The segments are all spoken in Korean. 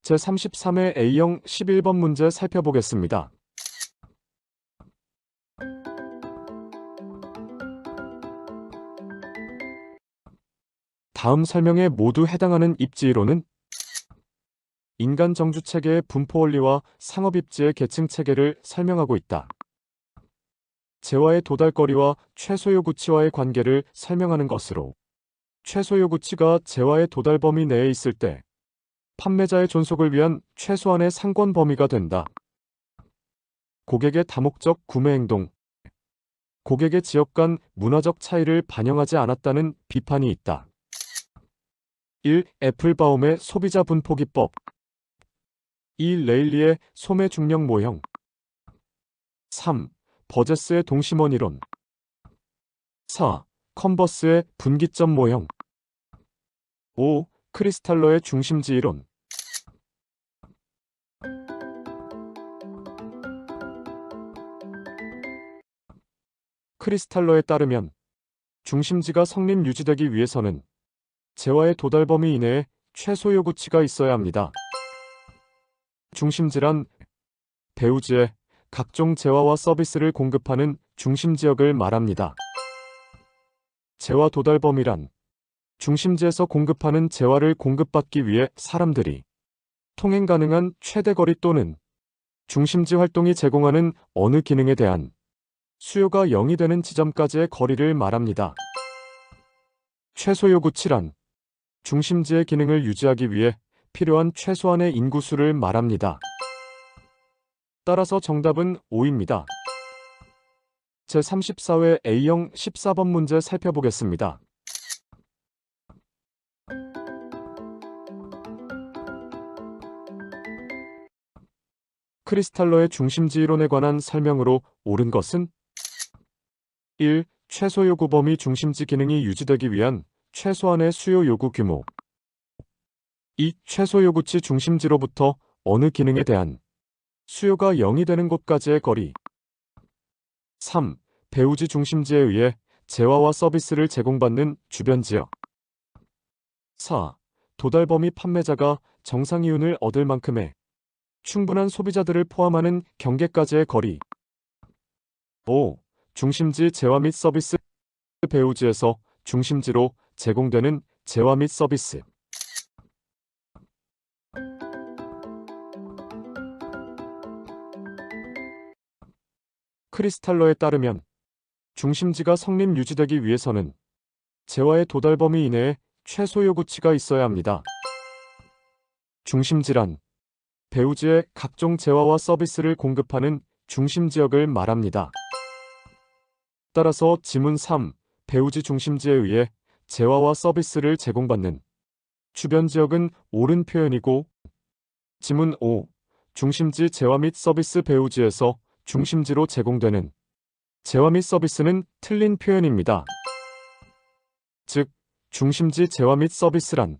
제33회 A형 11번 문제 살펴보겠습니다. 다음 설명에 모두 해당하는 입지이론은 인간 정주체계의 분포원리와 상업입지의 계층체계를 설명하고 있다. 재화의 도달거리와 최소요구치와의 관계를 설명하는 것으로 최소요구치가 재화의 도달 범위 내에 있을 때 판매자의 존속을 위한 최소한의 상권 범위가 된다. 고객의 다목적 구매 행동, 고객의 지역 간 문화적 차이를 반영하지 않았다는 비판이 있다. 1. 애플바움의 소비자 분포 기법. 2. 레일리의 소매 중력 모형. 3. 버제스의 동심원 이론. 4. 컨버스의 분기점 모형. 5. 크리스탈러의 중심지 이론. 크리스탈러에 따르면 중심지가 성립 유지되기 위해서는 재화의 도달 범위 이내에 최소 요구치가 있어야 합니다. 중심지란 배우지에 각종 재화와 서비스를 공급하는 중심지역을 말합니다. 재화 도달 범위란 중심지에서 공급하는 재화를 공급받기 위해 사람들이 통행 가능한 최대 거리 또는 중심지 활동이 제공하는 어느 기능에 대한 수요가 0이 되는 지점까지의 거리를 말합니다. 최소 요구치란 중심지의 기능을 유지하기 위해 필요한 최소한의 인구수를 말합니다. 따라서 정답은 5입니다. 제34회 A형 14번 문제 살펴보겠습니다. 크리스탈러의 중심지 이론에 관한 설명으로 옳은 것은 1. 최소 요구 범위 중심지 기능이 유지되기 위한 최소한의 수요 요구 규모. 2. 최소 요구치 중심지로부터 어느 기능에 대한 수요가 0이 되는 곳까지의 거리. 3. 배우지 중심지에 의해 재화와 서비스를 제공받는 주변 지역. 4. 도달 범위 판매자가 정상 이윤을 얻을 만큼의 충분한 소비자들을 포함하는 경계까지의 거리. 5. 중심지 재화 및 서비스 배우지에서 중심지로 제공되는 재화 및 서비스. 크리스탈러에 따르면 중심지가 성립 유지되기 위해서는 재화의 도달 범위 이내에 최소 요구치가 있어야 합니다. 중심지란 배우지에 각종 재화와 서비스를 공급하는 중심지역을 말합니다. 따라서 지문 3. 배우지 중심지에 의해 재화와 서비스를 제공받는 주변 지역은 옳은 표현이고, 지문 5. 중심지 재화 및 서비스 배우지에서 중심지로 제공되는 재화 및 서비스는 틀린 표현입니다. 즉, 중심지 재화 및 서비스란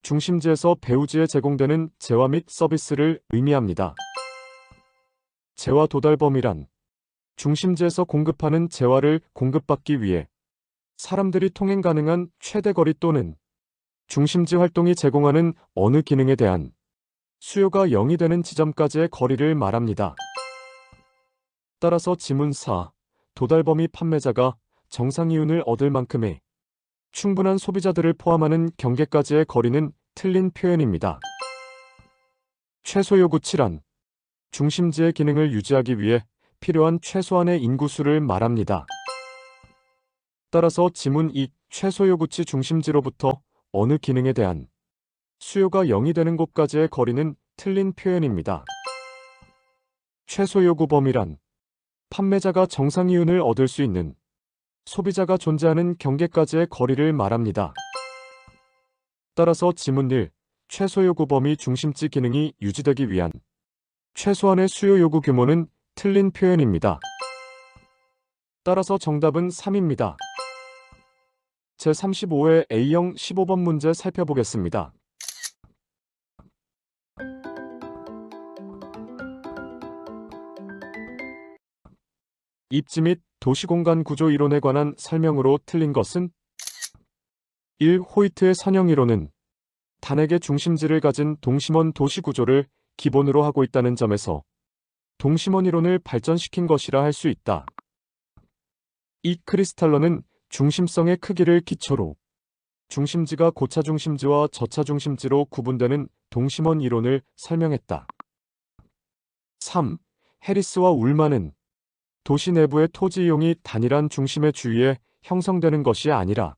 중심지에서 배우지에 제공되는 재화 및 서비스를 의미합니다. 재화 도달 범위란 중심지에서 공급하는 재화를 공급받기 위해 사람들이 통행 가능한 최대 거리 또는 중심지 활동이 제공하는 어느 기능에 대한 수요가 0이 되는 지점까지의 거리를 말합니다. 따라서 지문 4. 도달 범위 판매자가 정상 이윤을 얻을 만큼의 충분한 소비자들을 포함하는 경계까지의 거리는 틀린 표현입니다. 최소 요구치란 중심지의 기능을 유지하기 위해 필요한 최소한의 인구수를 말합니다. 따라서 지문 2. 최소 요구치 중심지로부터 어느 기능에 대한 수요가 0이 되는 곳까지의 거리는 틀린 표현입니다. 최소 요구 범위란 판매자가 정상 이윤을 얻을 수 있는 소비자가 존재하는 경계까지의 거리를 말합니다. 따라서 지문 1. 최소 요구 범위 중심지 기능이 유지되기 위한 최소한의 수요 요구 규모는 틀린 표현입니다. 따라서 정답은 3입니다. 제35회 A형 15번 문제 살펴보겠습니다. 입지 및 도시공간 구조 이론에 관한 설명으로 틀린 것은 1. 호이트의 선형 이론은 단핵의 중심지를 가진 동심원 도시 구조를 기본으로 하고 있다는 점에서 동심원 이론을 발전시킨 것이라 할 수 있다. 이 크리스탈러는 중심성의 크기를 기초로 중심지가 고차 중심지와 저차 중심지로 구분되는 동심원 이론을 설명했다. 3. 해리스와 울만은 도시 내부의 토지 이용이 단일한 중심의 주위에 형성되는 것이 아니라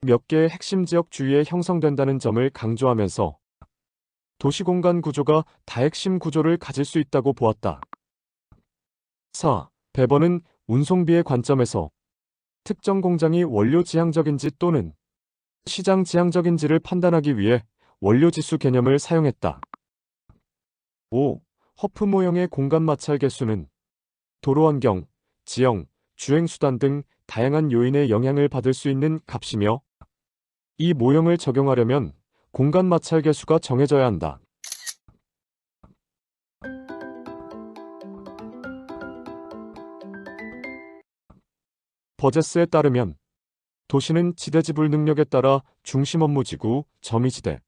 몇 개의 핵심 지역 주위에 형성된다는 점을 강조하면서 도시공간 구조가 다핵심 구조를 가질 수 있다고 보았다. 4. 베번은 운송비의 관점에서 특정 공장이 원료 지향적인지 또는 시장 지향적인지를 판단하기 위해 원료지수 개념을 사용했다. 5. 허프 모형의 공간 마찰 개수는 도로 환경, 지형, 주행수단 등 다양한 요인의 영향을 받을 수 있는 값이며 이 모형을 적용하려면 공간 마찰 개수가 정해져야 한다. 버제스에 따르면 도시는 지대지불 능력에 따라 중심 업무지구, 점유지대,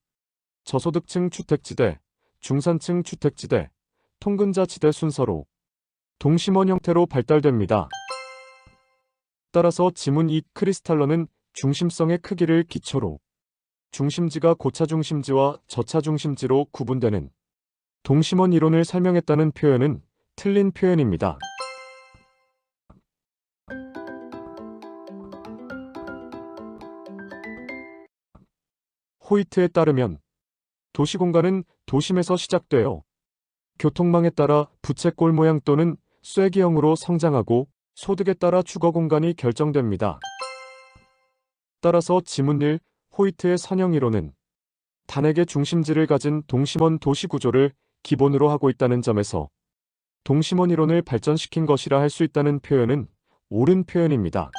저소득층 주택지대, 중산층 주택지대, 통근자지대 순서로 동심원 형태로 발달됩니다. 따라서 지문 2 크리스탈러는 중심성의 크기를 기초로 중심지가 고차 중심지와 저차 중심지로 구분되는 동심원 이론을 설명했다는 표현은 틀린 표현입니다. 호이트에 따르면 도시공간은 도심에서 시작되어 교통망에 따라 부채꼴 모양 또는 쐐기형으로 성장하고 소득에 따라 주거공간이 결정됩니다. 따라서 지문 1 호이트의 선형이론은 단핵의 중심지를 가진 동심원 도시 구조를 기본으로 하고 있다는 점에서 동심원 이론을 발전시킨 것이라 할 수 있다는 표현은 옳은 표현입니다.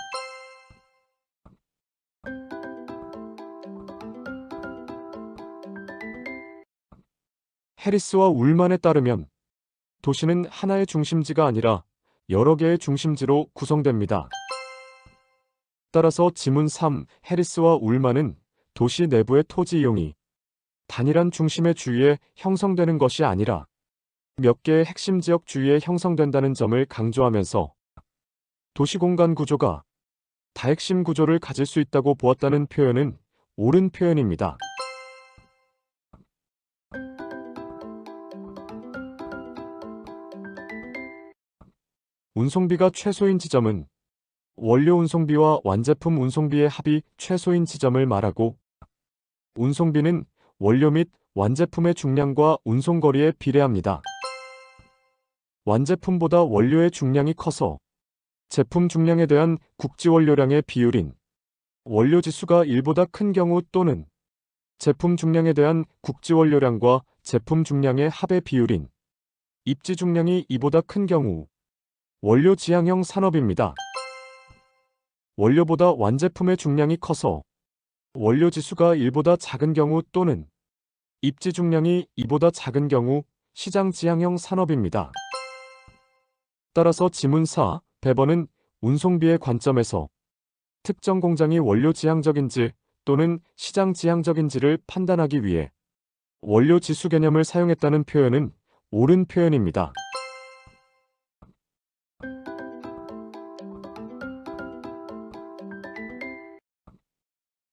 해리스와 울만에 따르면 도시는 하나의 중심지가 아니라 여러 개의 중심지로 구성됩니다. 따라서 지문 3 해리스와 울만은 도시 내부의 토지 이용이 단일한 중심의 주위에 형성되는 것이 아니라 몇 개의 핵심 지역 주위에 형성된다는 점을 강조하면서 도시공간 구조가 다핵심 구조를 가질 수 있다고 보았다는 표현은 옳은 표현입니다. 운송비가 최소인 지점은 원료 운송비와 완제품 운송비의 합이 최소인 지점을 말하고 운송비는 원료 및 완제품의 중량과 운송거리에 비례합니다. 완제품보다 원료의 중량이 커서 제품 중량에 대한 국지원료량의 비율인 원료지수가 1보다 큰 경우 또는 제품 중량에 대한 국지원료량과 제품 중량의 합의 비율인 입지 중량이 2보다 큰 경우 원료 지향형 산업입니다. 원료보다 완제품의 중량이 커서 원료 지수가 1보다 작은 경우 또는 입지 중량이 2보다 작은 경우 시장 지향형 산업입니다. 따라서 지문 4 베번은 운송비의 관점에서 특정 공장이 원료 지향적인지 또는 시장 지향적인지를 판단하기 위해 원료 지수 개념을 사용했다는 표현은 옳은 표현입니다.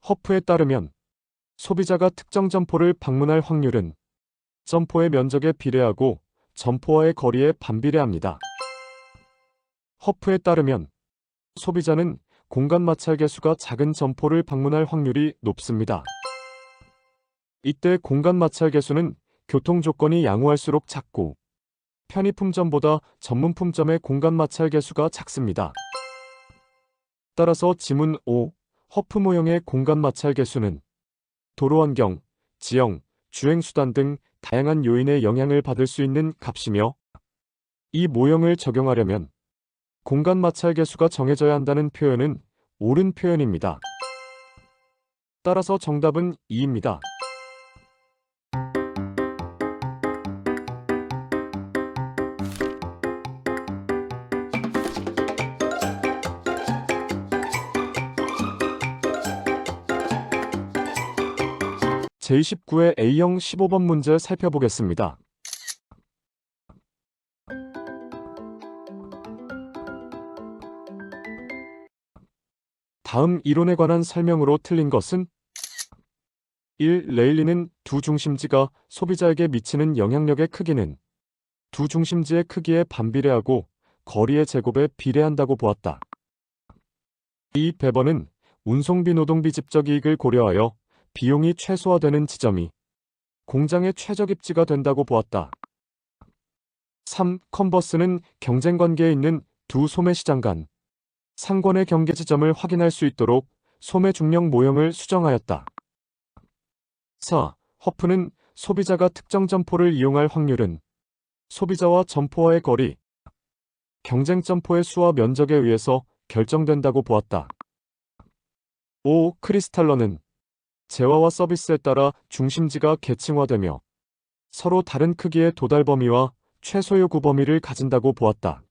허프에 따르면 소비자가 특정 점포를 방문할 확률은 점포의 면적에 비례하고 점포와의 거리에 반비례합니다. 허프에 따르면 소비자는 공간 마찰 개수가 작은 점포를 방문할 확률이 높습니다. 이때 공간 마찰 개수는 교통 조건이 양호할수록 작고 편의품점보다 전문품점의 공간 마찰 개수가 작습니다. 따라서 지문 5 허프 모형의 공간 마찰 개수는 도로 환경, 지형, 주행수단 등 다양한 요인의 영향을 받을 수 있는 값이며 이 모형을 적용하려면 공간 마찰 개수가 정해져야 한다는 표현은 옳은 표현입니다. 따라서 정답은 2입니다. 제29회 A형 15번 문제 살펴보겠습니다. 다음 이론에 관한 설명으로 틀린 것은 1. 레일리는 두 중심지가 소비자에게 미치는 영향력의 크기는 두 중심지의 크기에 반비례하고 거리의 제곱에 비례한다고 보았다. 2. 베버는 운송비 노동비 집적 이익을 고려하여 비용이 최소화되는 지점이 공장의 최적 입지가 된다고 보았다. 3. 컨버스는 경쟁 관계에 있는 두 소매시장 간 상권의 경계 지점을 확인할 수 있도록 소매 중력 모형을 수정하였다. 4. 허프는 소비자가 특정 점포를 이용할 확률은 소비자와 점포와의 거리, 경쟁 점포의 수와 면적에 의해서 결정된다고 보았다. 5. 크리스탈러는 재화와 서비스에 따라 중심지가 계층화되며 서로 다른 크기의 도달 범위와 최소 요구 범위를 가진다고 보았다.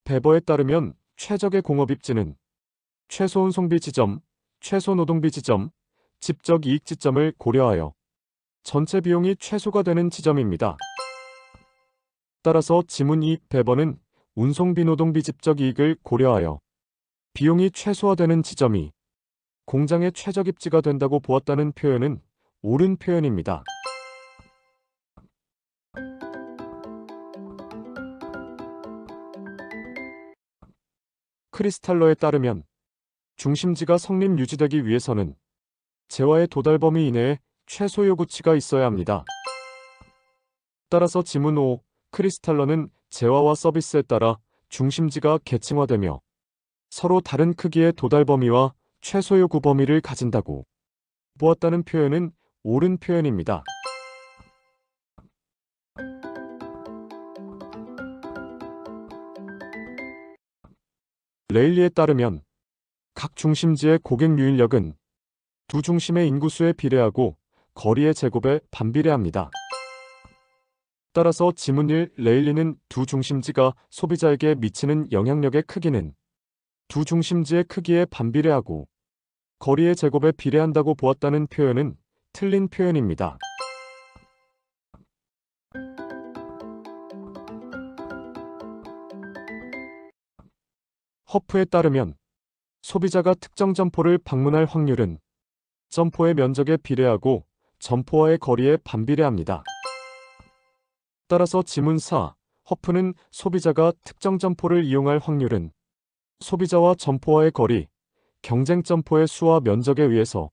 베버에 따르면 최적의 공업 입지는 최소 운송비 지점, 최소 노동비 지점, 집적 이익 지점을 고려하여 전체 비용이 최소가 되는 지점입니다. 따라서 지문 2. 베버는 운송비 노동비 집적 이익을 고려하여 비용이 최소화되는 지점이 공장의 최적 입지가 된다고 보았다는 표현은 옳은 표현입니다. 크리스탈러에 따르면 중심지가 성립 유지되기 위해서는 재화의 도달 범위 이내에 최소 요구치가 있어야 합니다. 따라서 지문 5. 크리스탈러는 재화와 서비스에 따라 중심지가 계층화되며 서로 다른 크기의 도달 범위와 최소 요구 범위를 가진다고 보았다는 표현은 옳은 표현입니다. 레일리에 따르면 각 중심지의 고객 유인력은 두 중심의 인구수에 비례하고 거리의 제곱에 반비례합니다. 따라서 지문 1. 레일리는 두 중심지가 소비자에게 미치는 영향력의 크기는 두 중심지의 크기에 반비례하고 거리의 제곱에 비례한다고 보았다는 표현은 틀린 표현입니다. 허프에 따르면 소비자가 특정 점포를 방문할 확률은 점포의 면적에 비례하고 점포와의 거리에 반비례합니다. 따라서 지문 4. 허프는 소비자가 특정 점포를 이용할 확률은 소비자와 점포와의 거리, 경쟁 점포의 수와 면적에 의해서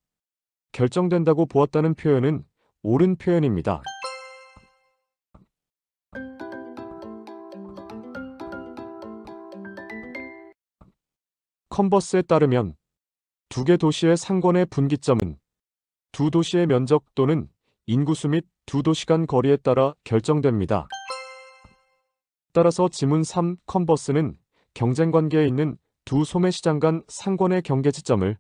결정된다고 보았다는 표현은 옳은 표현입니다. 컨버스에 따르면 두 개 도시의 상권의 분기점은 두 도시의 면적 또는 인구수 및 두 도시 간 거리에 따라 결정됩니다. 따라서 지문 3. 컨버스는 경쟁 관계에 있는 두 소매시장 간 상권의 경계 지점을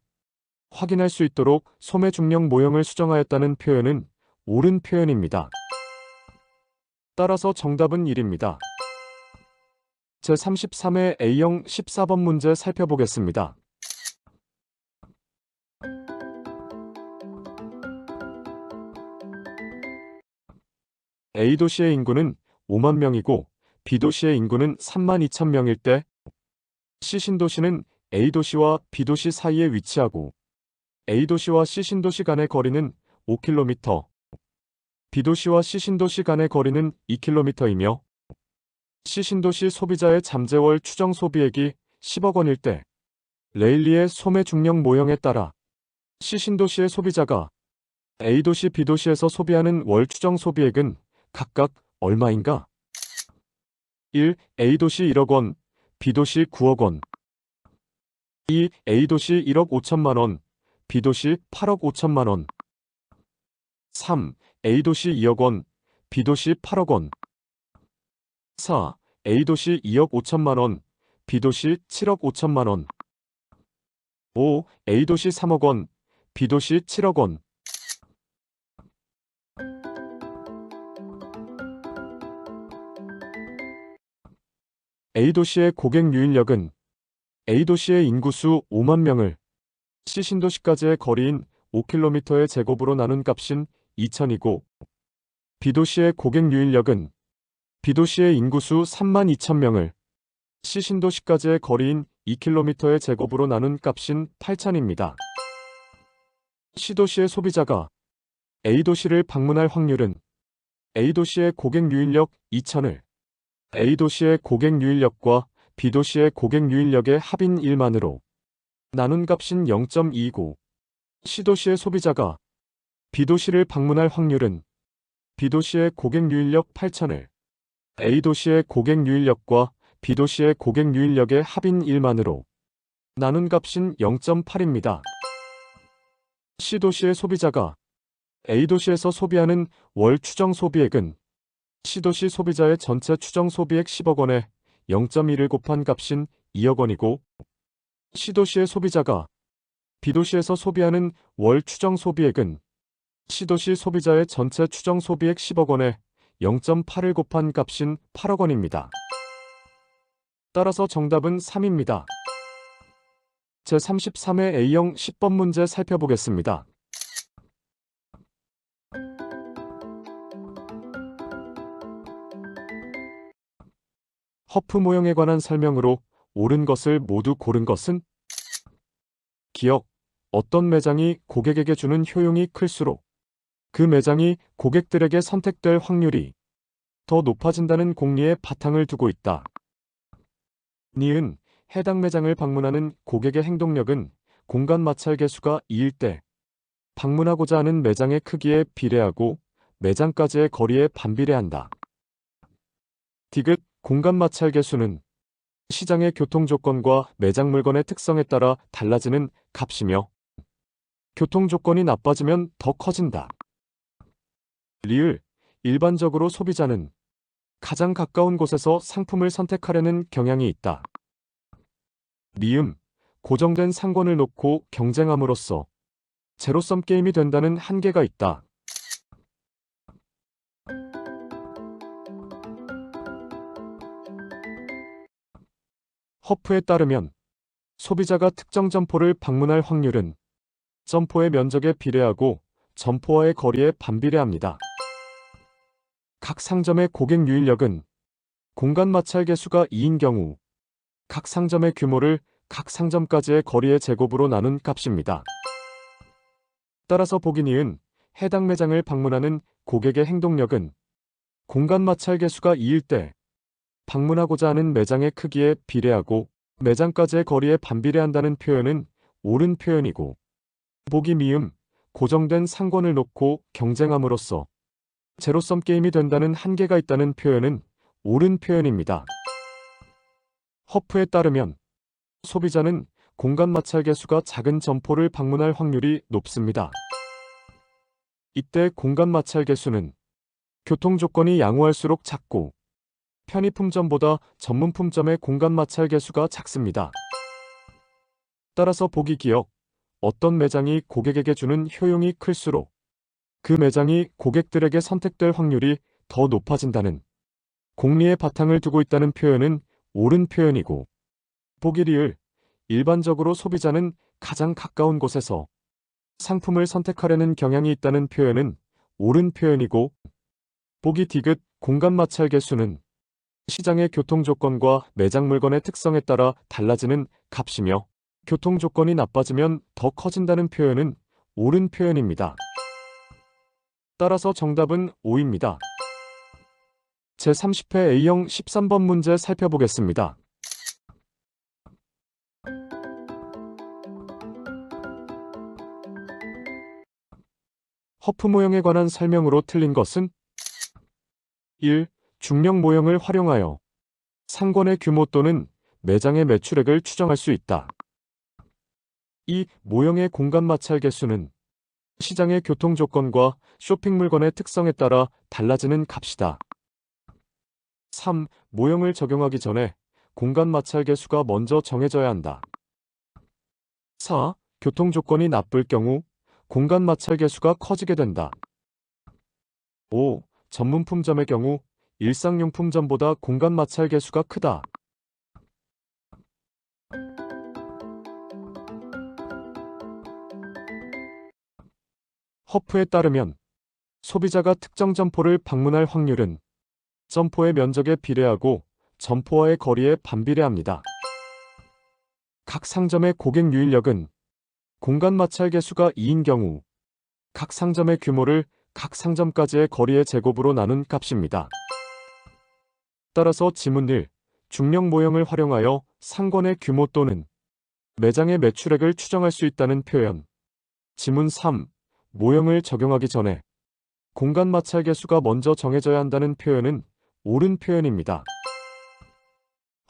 확인할 수 있도록 소매 중력 모형을 수정하였다는 표현은 옳은 표현입니다. 따라서 정답은 1입니다. 제33회 A형 14번 문제 살펴보겠습니다. A도시의 인구는 5만 명이고 B도시의 인구는 3만 2천 명일 때 C신도시는 A도시와 B도시 사이에 위치하고 A도시와 C신도시 간의 거리는 5km, B도시와 C신도시 간의 거리는 2km이며 C신도시 소비자의 잠재월 추정 소비액이 10억 원일 때 레일리의 소매 중력 모형에 따라 C신도시의 소비자가 A도시, B도시에서 소비하는 월 추정 소비액은 각각 얼마인가? 1. A도시 1억 원, B도시 9억 원. 2. A도시 1억 5천만 원, B도시 8억 5천만 원. 3. A도시 2억 원, B도시 8억 원. 4. A도시 2억 5천만 원, B도시 7억 5천만 원. 5. A도시 3억 원, B도시 7억 원. A도시의 고객 유인력은 A도시의 인구수 5만 명을 C 신도시까지의 거리인 5km의 제곱으로 나눈 값인 2000이고 B도시의 고객 유인력은 B도시의 인구수 3만 2천 명을 C 신도시까지의 거리인 2km의 제곱으로 나눈 값인 8000입니다. C도시의 소비자가 A도시를 방문할 확률은 A도시의 고객 유인력 2000을 A도시의 고객 유인력과 B도시의 고객 유인력의 합인 1만으로 나눈 값인 0.29. C도시의 소비자가 B도시를 방문할 확률은 B도시의 고객 유인력 8000을 A도시의 고객 유인력과 B도시의 고객 유인력의 합인 1만으로 나눈 값인 0.8입니다. C도시의 소비자가 A도시에서 소비하는 월 추정 소비액은 C도시 소비자의 전체 추정 소비액 10억 원에 0.1을 곱한 값인 2억 원이고 C도시의 소비자가 B도시에서 소비하는 월 추정 소비액은 C도시 소비자의 전체 추정 소비액 10억 원에 0.8을 곱한 값인 8억 원입니다. 따라서 정답은 3입니다. 제33회 A형 10번 문제 살펴보겠습니다. 허프 모형에 관한 설명으로 옳은 것을 모두 고른 것은? 기억, 어떤 매장이 고객에게 주는 효용이 클수록 그 매장이 고객들에게 선택될 확률이 더 높아진다는 공리에 바탕을 두고 있다. 니은, 해당 매장을 방문하는 고객의 행동력은 공간 마찰 계수가 2일 때 방문하고자 하는 매장의 크기에 비례하고 매장까지의 거리에 반비례한다. 디귿, 공간 마찰 계수는 시장의 교통 조건과 매장 물건의 특성에 따라 달라지는 값이며 교통 조건이 나빠지면 더 커진다. 리을, 일반적으로 소비자는 가장 가까운 곳에서 상품을 선택하려는 경향이 있다. 미음, 고정된 상권을 놓고 경쟁함으로써 제로섬 게임이 된다는 한계가 있다. 허프에 따르면 소비자가 특정 점포를 방문할 확률은 점포의 면적에 비례하고 점포와의 거리에 반비례합니다. 각 상점의 고객 유인력은 공간 마찰 계수가 2인 경우 각 상점의 규모를 각 상점까지의 거리의 제곱으로 나눈 값입니다. 따라서 보기 니은, 해당 매장을 방문하는 고객의 행동력은 공간 마찰 계수가 2일 때 방문하고자 하는 매장의 크기에 비례하고 매장까지의 거리에 반비례한다는 표현은 옳은 표현이고 보기 미음, 고정된 상권을 놓고 경쟁함으로써 제로섬 게임이 된다는 한계가 있다는 표현은 옳은 표현입니다. 허프에 따르면 소비자는 공간 마찰 계수가 작은 점포를 방문할 확률이 높습니다. 이때 공간 마찰 계수는 교통 조건이 양호할수록 작고 편의품점보다 전문품점의 공간 마찰 계수가 작습니다. 따라서 보기 기억, 어떤 매장이 고객에게 주는 효용이 클수록 그 매장이 고객들에게 선택될 확률이 더 높아진다는 공리에 바탕을 두고 있다는 표현은 옳은 표현이고 보기 리을, 일반적으로 소비자는 가장 가까운 곳에서 상품을 선택하려는 경향이 있다는 표현은 옳은 표현이고 보기 디귿, 공간 마찰 계수는 시장의 교통 조건과 매장 물건의 특성에 따라 달라지는 값이며 교통 조건이 나빠지면 더 커진다는 표현은 옳은 표현입니다. 따라서 정답은 5입니다. 제30회 A형 13번 문제 살펴보겠습니다. 허프 모형에 관한 설명으로 틀린 것은? 1. 중력 모형을 활용하여 상권의 규모 또는 매장의 매출액을 추정할 수 있다. 2. 모형의 공간 마찰 계수는 시장의 교통 조건과 쇼핑 물건의 특성에 따라 달라지는 값이다. 3. 모형을 적용하기 전에 공간 마찰 계수가 먼저 정해져야 한다. 4. 교통 조건이 나쁠 경우 공간 마찰 계수가 커지게 된다. 5. 전문품점의 경우 일상용품점보다 공간 마찰 계수가 크다. 허프에 따르면 소비자가 특정 점포를 방문할 확률은 점포의 면적에 비례하고 점포와의 거리에 반비례합니다. 각 상점의 고객 유인력은 공간 마찰 개수가 2인 경우 각 상점의 규모를 각 상점까지의 거리의 제곱으로 나눈 값입니다. 따라서 지문 1. 중력 모형을 활용하여 상권의 규모 또는 매장의 매출액을 추정할 수 있다는 표현. 지문 3. 모형을 적용하기 전에 공간 마찰 개수가 먼저 정해져야 한다는 표현은 옳은 표현입니다.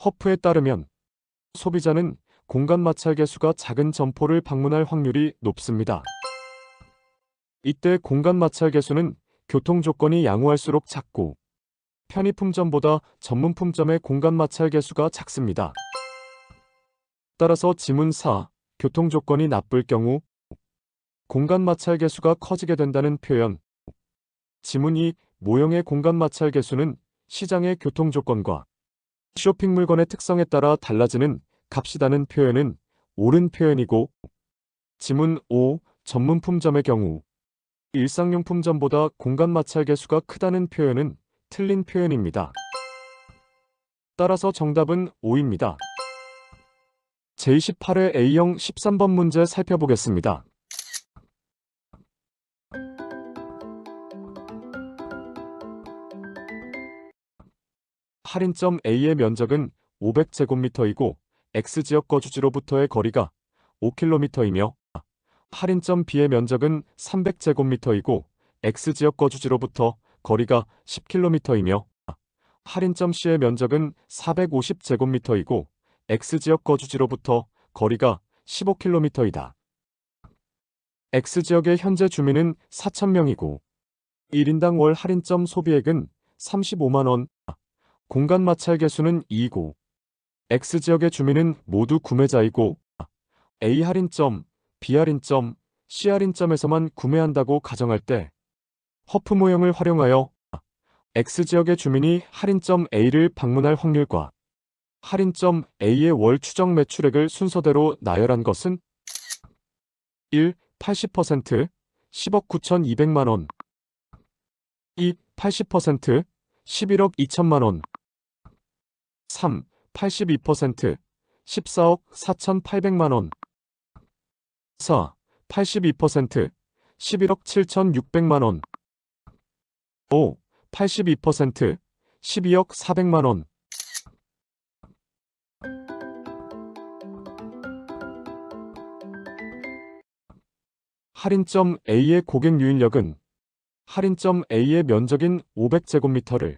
허프에 따르면 소비자는 공간 마찰 개수가 작은 점포를 방문할 확률이 높습니다. 이때 공간 마찰 개수는 교통 조건이 양호할수록 작고 편의품점보다 전문품점의 공간 마찰 개수가 작습니다. 따라서 지문 4. 교통 조건이 나쁠 경우 공간 마찰 개수가 커지게 된다는 표현. 지문 2. 모형의 공간 마찰 개수는 시장의 교통 조건과 쇼핑 물건의 특성에 따라 달라지는 값이라는 표현은 옳은 표현이고, 지문 5. 전문품점의 경우 일상용품점보다 공간 마찰 개수가 크다는 표현은 틀린 표현입니다. 따라서 정답은 5입니다. 제28회 A형 13번 문제 살펴보겠습니다. 할인점 A의 면적은 500제곱미터이고 X지역 거주지로부터의 거리가 5km이며 할인점 B의 면적은 300제곱미터이고 X지역 거주지로부터 거리가 10km이며 할인점 C의 면적은 450제곱미터이고 X지역 거주지로부터 거리가 15km이다. X지역의 현재 주민은 4,000명이고 1인당 월 할인점 소비액은 35만원, 공간 마찰 개수는 2이고 X지역의 주민은 모두 구매자이고 A 할인점, B 할인점, C 할인점에서만 구매한다고 가정할 때 허프 모형을 활용하여 X지역의 주민이 할인점 A를 방문할 확률과 할인점 A의 월 추정 매출액을 순서대로 나열한 것은 1. 80% 10억 9,200만원 2. 80% 11억 2천만원 3. 82% 14억 4,800만원 4. 82% 11억 7,600만원 5. 82% 12억 400만원 할인점 A의 고객 유인력은 할인점 A의 면적인 500제곱미터를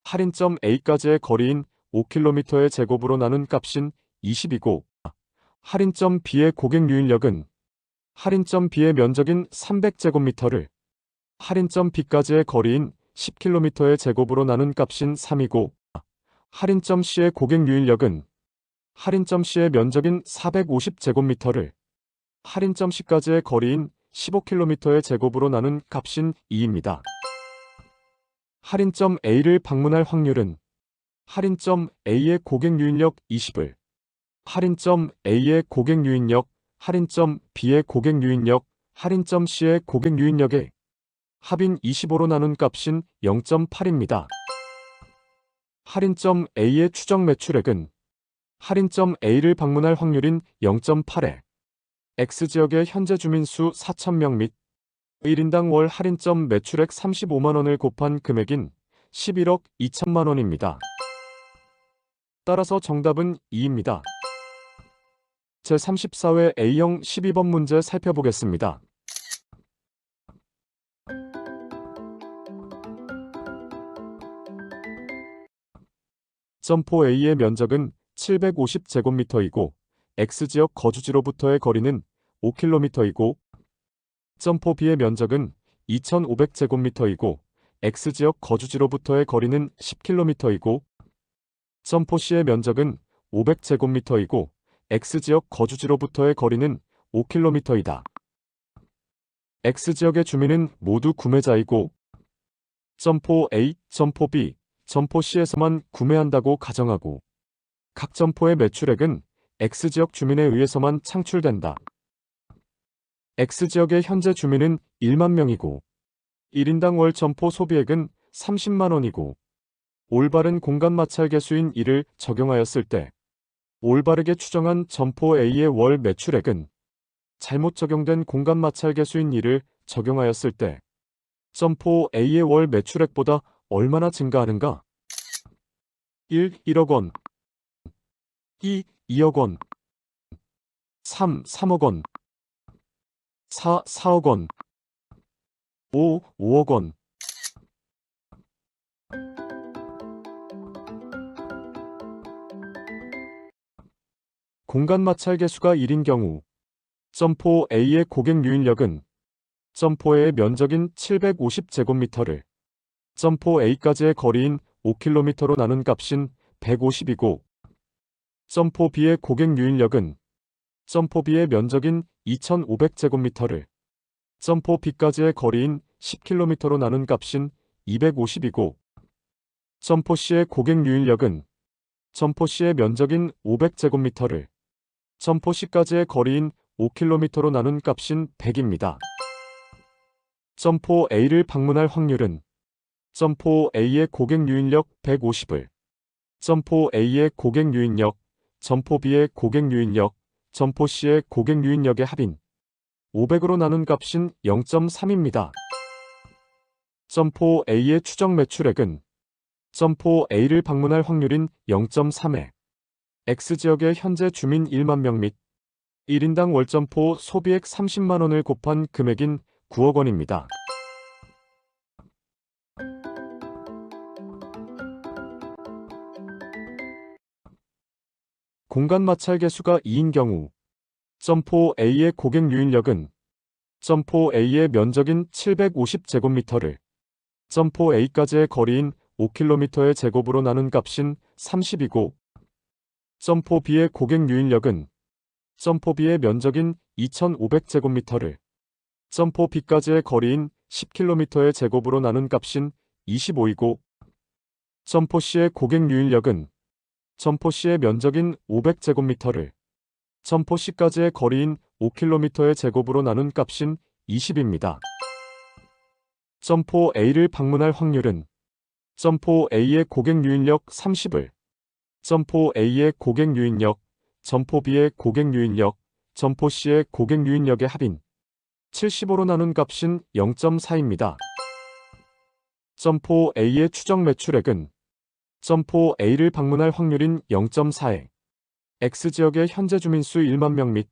할인점 A까지의 거리인 5km의 제곱으로 나눈 값인 20이고 할인점 B의 고객 유인력은 할인점 B의 면적인 300제곱미터를 할인점 B까지의 거리인 10km의 제곱으로 나눈 값인 3이고 할인점 C의 고객 유인력은 할인점 C의 면적인 450제곱미터를 할인점 C까지의 거리인 15km의 제곱으로 나눈 값인 2입니다. 할인점 A를 방문할 확률은 할인점 A의 고객 유인력 20을 할인점 A의 고객 유인력, 할인점 B의 고객 유인력, 할인점 C의 고객 유인력의 합인 25로 나눈 값인 0.8입니다. 할인점 A의 추정 매출액은 할인점 A를 방문할 확률인 0.8에 X지역의 현재 주민 수 4,000명 및 1인당 월 할인점 매출액 35만원을 곱한 금액인 11억 2천만원입니다. 따라서 정답은 2입니다. 제34회 A형 12번 문제 살펴보겠습니다. 점포 A의 면적은 750제곱미터이고 X지역 거주지로부터의 거리는 5km이고 점포 B의 면적은 2500제곱미터이고 X지역 거주지로부터의 거리는 10km이고 점포 C의 면적은 500제곱미터이고 X지역 거주지로부터의 거리는 5km이다. X지역의 주민은 모두 구매자이고 점포 A, 점포 B, 점포 C에서만 구매한다고 가정하고 각 점포의 매출액은 X지역 주민에 의해서만 창출된다. X지역의 현재 주민은 1만 명이고 1인당 월 점포 소비액은 30만 원이고 올바른 공간 마찰 계수인 이를 적용하였을 때 올바르게 추정한 점포 A의 월 매출액은 잘못 적용된 공간 마찰 계수인 이를 적용하였을 때 점포 A의 월 매출액보다 얼마나 증가하는가? 1. 1억 원 2. 2억 원 3. 3억 원 4. 4억 원 5. 5억 원 공간 마찰 계수가 1인 경우 점포 A의 고객 유인력은 점포 A의 면적인 750제곱미터를 점포 A까지의 거리인 5km로 나눈 값인 150이고 점포 B의 고객 유인력은 점포 B의 면적인 2500제곱미터를 점포 B까지의 거리인 10km로 나눈 값인 250이고 점포 C의 고객 유인력은 점포 C의 면적인 500제곱미터를 점포 C까지의 거리인 5km로 나눈 값인 100입니다. 점포 A를 방문할 확률은 점포 A의 고객 유인력 150을 점포 A의 고객 유인력, 점포 B의 고객 유인력, 점포 C의 고객 유인력의 합인 500으로 나눈 값인 0.3입니다. 점포 A의 추정 매출액은 점포 A를 방문할 확률인 0.3에 X지역의 현재 주민 1만 명 및 1인당 월점포 소비액 30만 원을 곱한 금액인 9억 원입니다. 공간 마찰 계수가 2인 경우 점포 A의 고객 유인력은 점포 A의 면적인 750제곱미터를 점포 A까지의 거리인 5km의 제곱으로 나눈 값인 30이고 점포 B의 고객 유인력은 점포 B의 면적인 2500제곱미터를 점포 B까지의 거리인 10km의 제곱으로 나눈 값인 25이고 점포 C의 고객 유인력은 점포 C의 면적인 500제곱미터를 점포 C까지의 거리인 5km의 제곱으로 나눈 값인 20입니다. 점포 A를 방문할 확률은 점포 A의 고객 유인력 30을 점포 A의 고객 유인력, 점포 B의 고객 유인력, 점포 C의 고객 유인력의 합인 75로 나눈 값인 0.4입니다. 점포 A의 추정 매출액은 점포 A를 방문할 확률인 0.4에 X지역의 현재 주민수 1만 명 및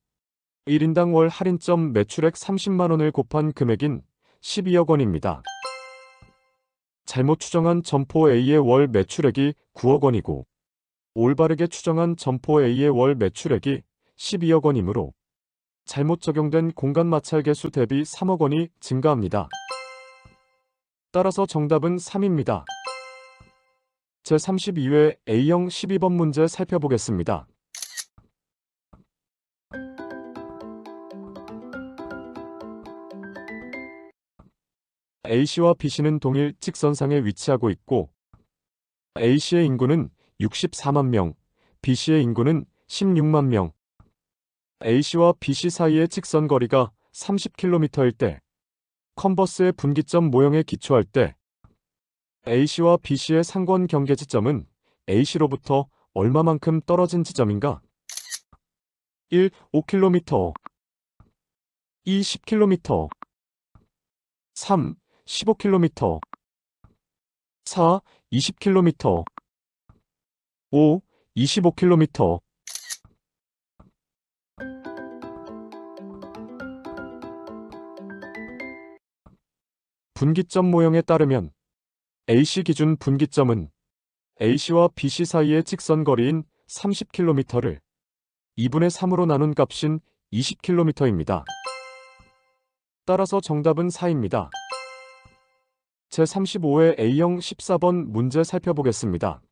1인당 월 할인점 매출액 30만 원을 곱한 금액인 12억 원입니다. 잘못 추정한 점포 A의 월 매출액이 9억 원이고 올바르게 추정한 점포 A의 월 매출액이 12억 원이므로 잘못 적용된 공간 마찰 계수 대비 3억 원이 증가합니다. 따라서 정답은 3입니다. 제32회 A형 12번 문제 살펴보겠습니다. A씨와 B씨는 동일 직선상에 위치하고 있고 A씨의 인구는 64만 명, B씨의 인구는 16만 명. A씨와 B씨 사이의 직선 거리가 30km일 때 컨버스의 분기점 모형에 기초할 때 A씨와 B씨의 상권 경계 지점은 A씨로부터 얼마만큼 떨어진 지점인가? 1. 5km 2. 10km 3. 15km 4. 20km 5. 25km 분기점 모형에 따르면 A씨 기준 분기점은 A씨와 B씨 사이의 직선 거리인 30km를 2분의 3으로 나눈 값인 20km입니다. 따라서 정답은 4입니다. 제35회 A형 14번 문제 살펴보겠습니다.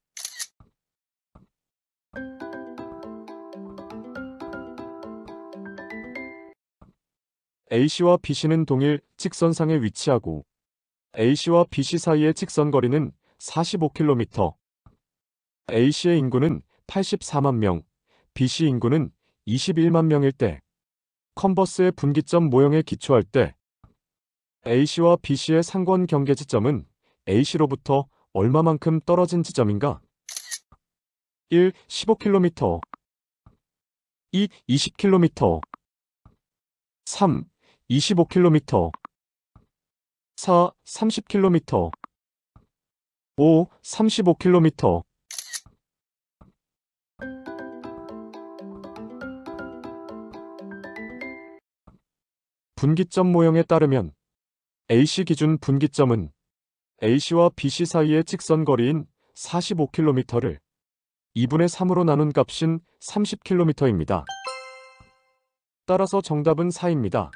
A씨와 B씨는 동일 직선상에 위치하고 A씨와 B씨 사이의 직선 거리는 45km. A씨의 인구는 84만 명, B씨 인구는 21만 명일 때 컨버스의 분기점 모형에 기초할 때 A씨와 B씨의 상권 경계 지점은 A씨로부터 얼마만큼 떨어진 지점인가? 1. 15km 2. 20km 3. 25km 4. 30km 5. 35km 분기점 모형에 따르면 A씨 기준 분기점은 A씨와 B씨 사이의 직선 거리인 45km를 2분의 3으로 나눈 값인 30km입니다. 따라서 정답은 4입니다.